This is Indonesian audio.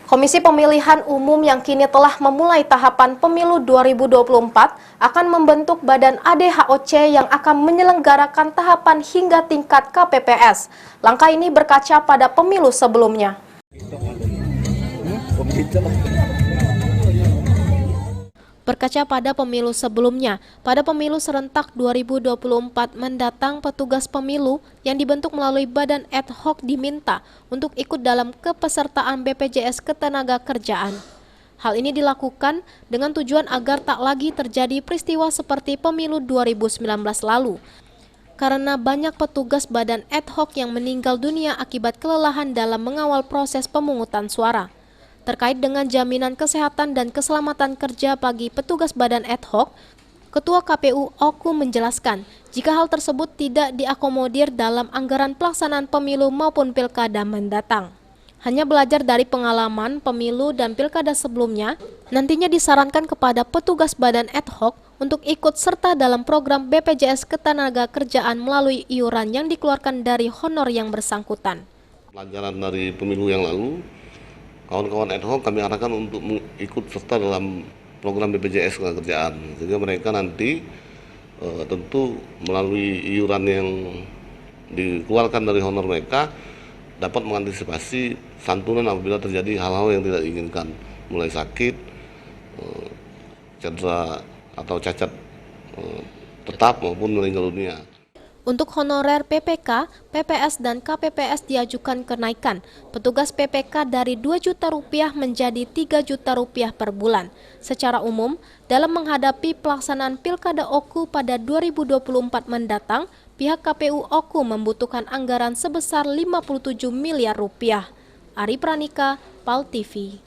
Komisi Pemilihan Umum yang kini telah memulai tahapan pemilu 2024 akan membentuk badan ADHOC yang akan menyelenggarakan tahapan hingga tingkat KPPS. Langkah ini berkaca pada pemilu sebelumnya. Berkaca pada pemilu sebelumnya, pada pemilu serentak 2024 mendatang, petugas pemilu yang dibentuk melalui badan ad hoc diminta untuk ikut dalam kepesertaan BPJS Ketenagakerjaan. Hal ini dilakukan dengan tujuan agar tak lagi terjadi peristiwa seperti pemilu 2019 lalu, karena banyak petugas badan ad hoc yang meninggal dunia akibat kelelahan dalam mengawal proses pemungutan suara. Terkait dengan jaminan kesehatan dan keselamatan kerja bagi petugas badan ad hoc, Ketua KPU Oku menjelaskan jika hal tersebut tidak diakomodir dalam anggaran pelaksanaan pemilu maupun pilkada mendatang. Hanya belajar dari pengalaman pemilu dan pilkada sebelumnya, nantinya disarankan kepada petugas badan ad hoc untuk ikut serta dalam program BPJS Ketenagakerjaan melalui iuran yang dikeluarkan dari honor yang bersangkutan. Pelajaran dari pemilu yang lalu, kawan-kawan ad hoc kami arahkan untuk ikut serta dalam program BPJS Ketenagakerjaan, sehingga mereka nanti tentu melalui iuran yang dikeluarkan dari honor mereka dapat mengantisipasi santunan apabila terjadi hal-hal yang tidak diinginkan, mulai sakit, cedera atau cacat tetap maupun meninggal dunia. Untuk honorer PPK, PPS, dan KPPS diajukan kenaikan. Petugas PPK dari Rp2 juta menjadi Rp3 juta per bulan. Secara umum, dalam menghadapi pelaksanaan Pilkada Oku pada 2024 mendatang, pihak KPU Oku membutuhkan anggaran sebesar Rp57 miliar. Ari Pranika, PAL TV.